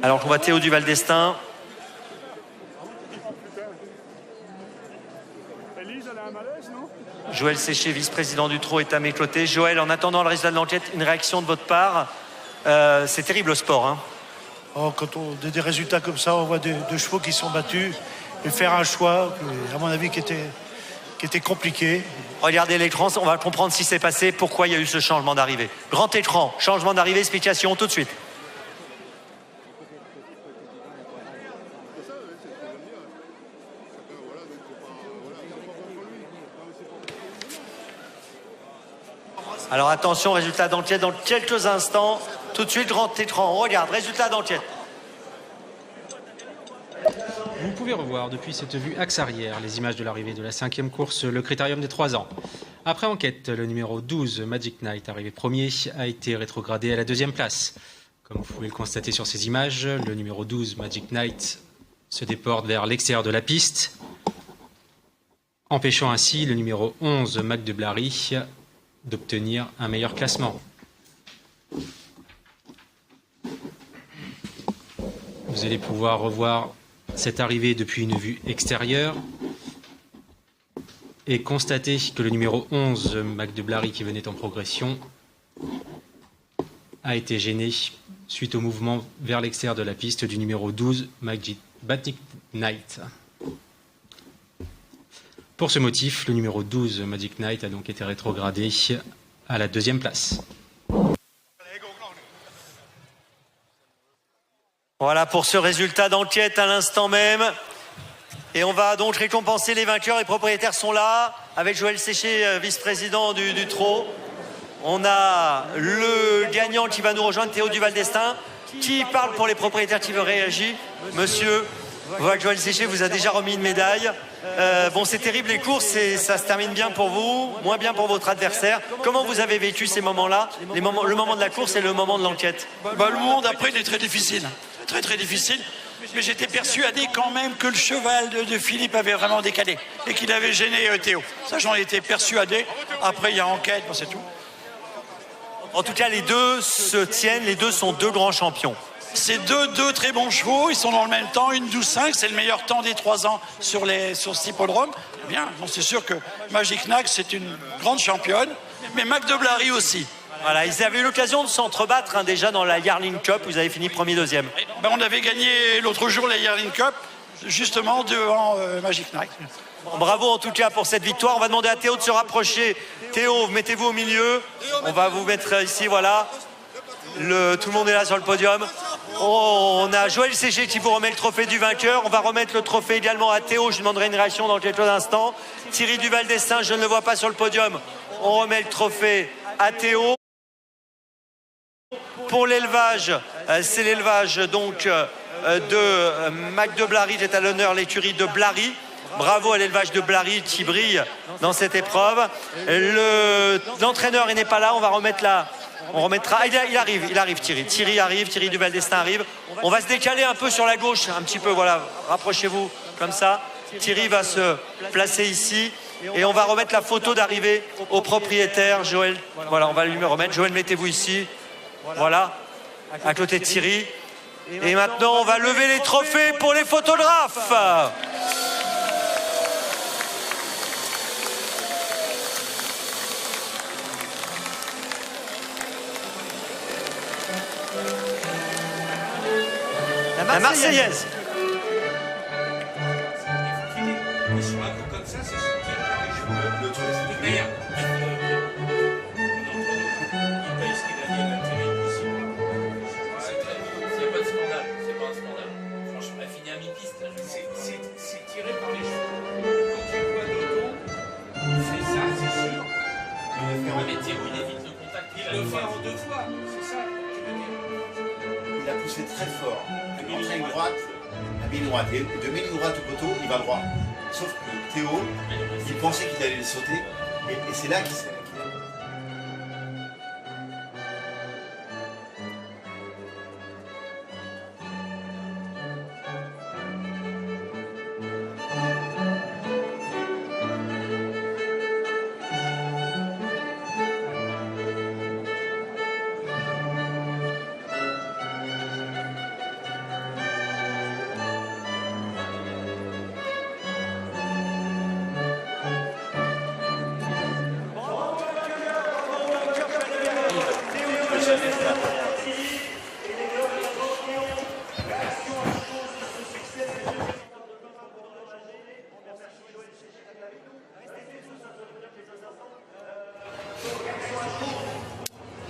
Alors qu'on voit Théo Duval d'Estaing. Joël Séché, vice-président du Trot, est à mes côtés. Joël, en attendant le résultat de l'enquête, une réaction de votre part. C'est terrible le sport. Hein. Oh, quand on a des résultats comme ça, on voit deux chevaux qui sont battus et faire un choix, à mon avis, qui était compliqué. Regardez l'écran, on va comprendre ce qui s'est passé, pourquoi il y a eu ce changement d'arrivée. Grand écran, changement d'arrivée, explication tout de suite. Alors attention, résultat d'enquête dans quelques instants. Tout de suite, grand écran. On regarde, résultat d'enquête. Vous pouvez revoir depuis cette vue axe arrière les images de l'arrivée de la 5e course, le Critérium des 3 ans. Après enquête, le numéro 12, Magic Knight, arrivé premier, a été rétrogradé à la 2e place. Comme vous pouvez le constater sur ces images, le numéro 12, Magic Knight, se déporte vers l'extérieur de la piste, empêchant ainsi le numéro 11, Mac de Blary, d'obtenir un meilleur classement. Vous allez pouvoir revoir cette arrivée depuis une vue extérieure et constater que le numéro 11, Mac de Blary, qui venait en progression, a été gêné suite au mouvement vers l'extérieur de la piste du numéro 12, Magic Knight. Pour ce motif, le numéro 12, Magic Knight, a donc été rétrogradé à la 2e place. Voilà pour ce résultat d'enquête à l'instant même. Et on va donc récompenser les vainqueurs. Les propriétaires sont là, avec Joël Séché, vice-président du Trot. On a le gagnant qui va nous rejoindre, Théo Duval d'Estaing. Qui parle pour les propriétaires, qui veut réagir? Monsieur, voilà que Joël Séché vous a déjà remis une médaille. Bon, c'est terrible les courses, ça se termine bien pour vous, moins bien pour votre adversaire. Comment vous avez vécu ces moments-là, le moment de la course et le moment de l'enquête? Le moment d'après, il est très difficile. Très très difficile. Mais j'étais persuadé quand même que le cheval de Philippe avait vraiment décalé et qu'il avait gêné Théo. Ça, j'en étais persuadé. Après, il y a enquête, c'est tout. En tout cas, les deux se tiennent, les deux sont deux grands champions. C'est deux très bons chevaux, ils sont dans le même temps, une 12-5, c'est le meilleur temps des 3 ans sur cet hippodrome. Eh bien, c'est sûr que Magic Knight, c'est une grande championne, mais Mac de Blary aussi. Voilà, ils avaient eu l'occasion de s'entrebattre déjà dans la Yarling Cup, vous avez fini premier, deuxième. On avait gagné l'autre jour la Yarling Cup, justement devant Magic Knight. Bon, bravo en tout cas pour cette victoire. On va demander à Théo de se rapprocher. Théo, mettez-vous au milieu. On va vous mettre ici, voilà. Tout le monde est là sur le podium. On a Joël Séché qui vous remet le trophée du vainqueur. On va remettre le trophée également à Théo. Je demanderai une réaction dans quelques instants. Thierry Duval d'Estaing, je ne le vois pas sur le podium. On remet le trophée à Théo. Pour l'élevage, c'est l'élevage donc de Mac de Blary qui est à l'honneur, l'écurie de Blary. Bravo à l'élevage de Blary qui brille dans cette épreuve. L'entraîneur n'est pas là, on va remettre là. On remettra. Il arrive Thierry. Thierry arrive, Thierry Duval d'Estaing arrive. On va se décaler un peu sur la gauche, un petit peu, voilà. Rapprochez-vous comme ça. Thierry va se placer ici. Et on va remettre la photo d'arrivée au propriétaire, Joël. Voilà, on va lui remettre. Joël, mettez-vous ici. Voilà, à côté de Thierry. Et maintenant, on va lever les trophées pour les photographes. La Marseillaise. Il a poussé très fort. Entre une droite, la ligne droite. Et de ligne droite au poteau, il va droit. Sauf que Théo, il pensait qu'il allait le sauter. Et c'est là qu'il s'est.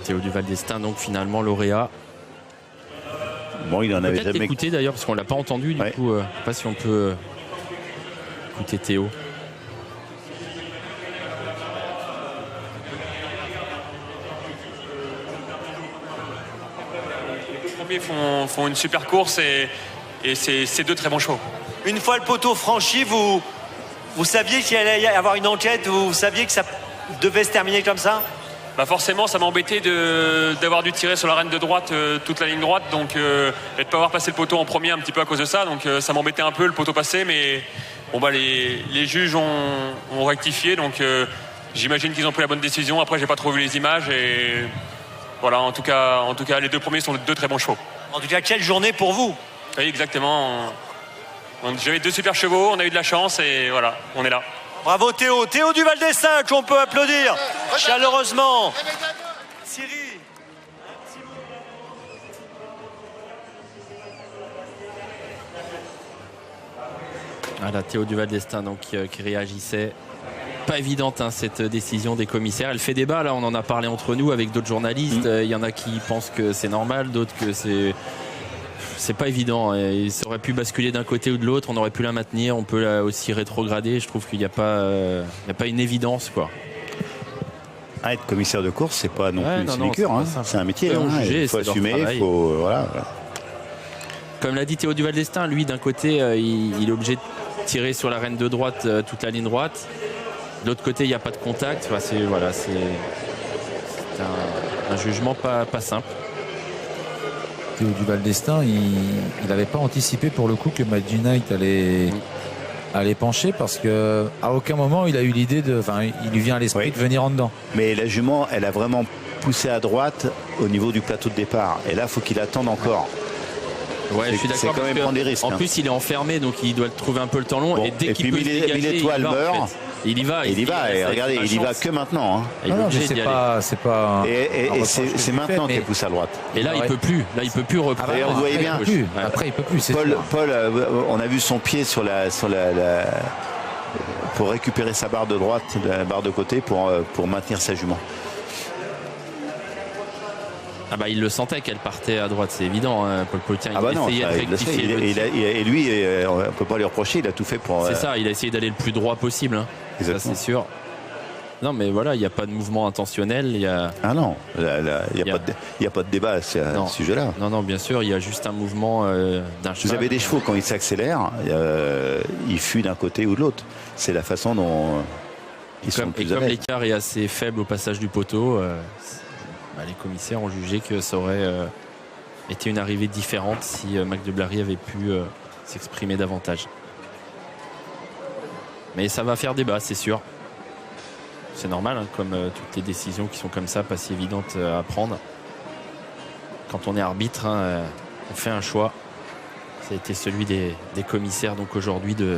Théo Duval d'Estaing, donc finalement lauréat. Bon, il en avait Peut-être jamais écouté d'ailleurs, parce qu'on l'a pas entendu, du coup, je sais pas si on peut écouter Théo. Les premiers font une super course et c'est 2 très bons chevaux. Une fois le poteau franchi, vous saviez qu'il allait y avoir une enquête, vous saviez que ça devait se terminer comme ça? Bah forcément, ça m'a embêté d'avoir dû tirer sur la reine de droite toute la ligne droite, donc et de ne pas avoir passé le poteau en premier un petit peu à cause de ça, donc ça m'embêtait un peu le poteau passé, mais bon bah les juges ont rectifié, donc j'imagine qu'ils ont pris la bonne décision. Après, j'ai pas trop vu les images et voilà, en tout cas les 2 premiers sont 2 très bons chevaux. En tout cas, quelle journée pour vous? Oui, exactement. J'avais 2 super chevaux, on a eu de la chance et voilà, on est là. Bravo Théo, Théo Duval d'Estaing, qu'on peut applaudir chaleureusement. Siri. Voilà, Théo Duval d'Estaing donc qui réagissait. Pas évidente cette décision des commissaires. Elle fait débat, là on en a parlé entre nous avec d'autres journalistes. Il y en a qui pensent que c'est normal, d'autres que c'est pas évident. Et ça aurait pu basculer d'un côté ou de l'autre, on aurait pu la maintenir, on peut la aussi rétrograder. Je trouve qu'il n'y a pas une évidence, quoi. être commissaire de course, c'est pas non plus une non, sinécure. C'est un métier. Juger, Il faut assumer, il faut voilà. Comme l'a dit Théo Duval d'Estaing, lui d'un côté il est obligé de tirer sur la reine de droite toute la ligne droite. De l'autre côté il n'y a pas de contact. Enfin, c'est un jugement pas simple. Théo Duval d'Estaing, il n'avait pas anticipé pour le coup que Magic Knight allait pencher, parce que à aucun moment il a eu l'idée il lui vient à l'esprit de venir en dedans. Mais la jument, elle a vraiment poussé à droite au niveau du plateau de départ. Et là, il faut qu'il attende encore. Ouais, je suis d'accord. C'est quand même prendre des risques. En plus, il est enfermé, donc il doit trouver un peu le temps long. Bon, et dès qu'il peut se dégager, l'étoile meurt. En fait. Il y va. Il y va. Et regardez, il y va que maintenant. C'est pas. Et c'est maintenant qu'il pousse à droite. Et là, il peut plus. Là, il peut plus reprendre. Et on voyait bien. Après, il peut plus. Paul, on a vu son pied sur la pour récupérer sa barre de droite, la barre de côté, pour maintenir sa jument. Ah bah il le sentait qu'elle partait à droite, c'est évident. Paul Paultien, essayait de rectifier. Et lui, on ne peut pas lui reprocher, il a tout fait pour. C'est ça, il a essayé d'aller le plus droit possible. Ça, c'est sûr. Non, mais voilà, il n'y a pas de mouvement intentionnel. Ah non, il n'y a pas de débat à ce sujet-là. Non, bien sûr, il y a juste un mouvement d'un cheval. Vous avez des chevaux, quand ils s'accélèrent, ils fuient d'un côté ou de l'autre. C'est la façon dont ils sont plus à l'aise. Et comme l'écart est assez faible au passage du poteau, les commissaires ont jugé que ça aurait été une arrivée différente si Mac de Blary avait pu s'exprimer davantage. Mais ça va faire débat, c'est sûr. C'est normal, comme toutes les décisions qui sont comme ça, pas si évidentes à prendre. Quand on est arbitre, on fait un choix. Ça a été celui des commissaires donc aujourd'hui de